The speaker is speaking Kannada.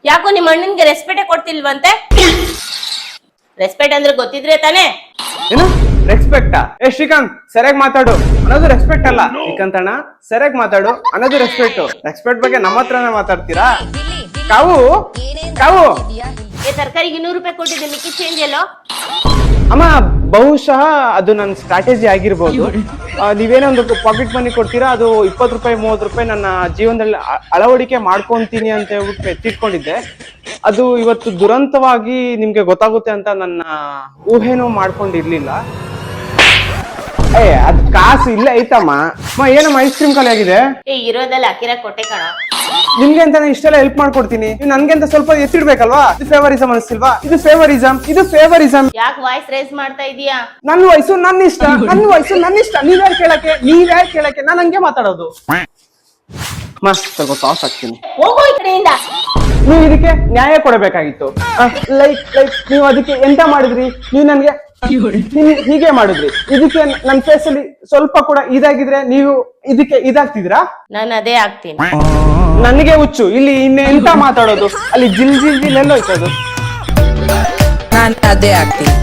ಯಾಕೋ ನಿಮ್ಮ ಅಣ್ಣನ್ಗೆ ರೆಸ್ಪೆಕ್ಟೇ ಕೊಡ್ತಿಲ್ವಂತೆ? ರೆಸ್ಪೆಕ್ಟ್ ಅಂದ್ರೆ ಗೊತ್ತಿದ್ರೆ ತಾನೇ? ಏನು ರೆಸ್ಪೆಕ್ಟಾ? ಶ್ರೀಕಾಂತ್ ಸರಿಯಾಗಿ ಮಾತಾಡು ಅನ್ನೋದು ರೆಸ್ಪೆಕ್ಟ್ ಅಲ್ಲ. ಶ್ರೀಕಾಂತ್ ಅಣ್ಣ ಸರಿಯಾಗಿ ಮಾತಾಡು ಅನ್ನೋದು ರೆಸ್ಪೆಕ್ಟ್. ರೆಸ್ಪೆಕ್ಟ್ ಬಗ್ಗೆ ನಮ್ಮ ಹತ್ರನೇ ಮಾತಾಡ್ತೀರಾ? ಕಾವು ಕಾವು ತರಕಾರಿಗೆ 200 ರೂಪಾಯಿ ಕೊಟ್ಟಿದ್ದೆ, ಮಿಕ್ಕಿ ಚೇಂಜ್ ಎಲ್ಲೋ? ಅಮ್ಮ ಬಹುಶಃ ಅದು ನನ್ನ ಸ್ಟ್ರಾಟಜಿ ಆಗಿರ್ಬೋದು. ನೀವೇನೋ ಒಂದು ಪಾಕೆಟ್ ಮನಿ ಕೊಡ್ತೀರಾ, ಅದು 20 ರೂಪಾಯಿ 30 ರೂಪಾಯಿ ನನ್ನ ಜೀವನದಲ್ಲಿ ಅಳವಡಿಕೆ ಮಾಡ್ಕೊಂತೀನಿ ಅಂತ ಹೇಳ್ಬಿಟ್ಟು ಎತ್ತಿಟ್ಕೊಂಡಿದ್ದೆ. ಅದು ಇವತ್ತು ದುರಂತವಾಗಿ ನಿಮ್ಗೆ ಗೊತ್ತಾಗುತ್ತೆ ಅಂತ ನನ್ನ ಊಹೆನೂ ಮಾಡ್ಕೊಂಡಿರ್ಲಿಲ್ಲ. ಅದ್ ಕಾಸು ಇಲ್ಲ ಐತಮ್ಮ. ಏನಮ್ಮ ಐಸ್ ಕ್ರೀಮ್ ಖಾಲಿ ಆಗಿದೆ? ಇರೋದಲ್ಲ ಅಕ್ಕಿರ ಕೊಟ್ಟೆ ಕಣ. ನಿಮ್ಗೆ ಅಂತ ಇಷ್ಟೆಲ್ಲ ಹೆಲ್ಪ್ ಮಾಡ್ಕೊಡ್ತೀನಿ, ನೀವು ನನ್ಗೆ ಅಂತ ಸ್ವಲ್ಪ ಎತ್ತಿಡ್ಬೇಕಲ್ವಾ? ಇದು ಫೇವರಿಸಮ್ ಅನಿಸ್ತಿಲ್ವಾ? ಇದು ಫೇವರಿಸಮ್. ಯಾಕೆ ವಾಯ್ಸ್ ರೈಸ್ ಮಾಡ್ತಾ ಇದೀಯಾ? ನನ್ನ ವಯಸ್ಸು ನನ್ನ ಇಷ್ಟ. ನೀವ್ಯಾರು ಕೇಳಕ್ಕೆ ನಾನು ಹಂಗೆ ಮಾತಾಡೋದು. ಸ್ವಲ್ಪ ಸಾಸ್ ಹಾಕ್ತೀನಿ. ಹೋಗೋ ಈ ಕಡೆಯಿಂದ. ನೀವು ಇದಕ್ಕೆ ನ್ಯಾಯ ಕೊಡಬೇಕಾಗಿತ್ತು. ಲೈಕ್ ನೀವು ಅದಕ್ಕೆ ಎಂತ ಮಾಡಿದ್ರಿ? ನೀವು ನನ್ಗೆ ಹೀಗೆ ಮಾಡಿದ್ರಿ. ಇದಕ್ಕೆ ನನ್ನ ಫೇಸ್ ಅಲ್ಲಿ ಸ್ವಲ್ಪ ಕೂಡ ಇದಾಗಿದ್ರೆ ನೀವು ಇದಕ್ಕೆ ಇದಾಗ್ತಿದ್ರಾ? ನಾನು ಅದೇ ಆಗ್ತೀನಿ. ನನಗೆ ಹುಚ್ಚು ಇಲ್ಲಿ ಇನ್ನೆಂತ ಮಾತಾಡೋದು? ಅಲ್ಲಿ ಜಿಲ್ ಎಲ್ಲೋಯ್ತದು. ನಾನು ಅದೇ ಆಗ್ತೀನಿ.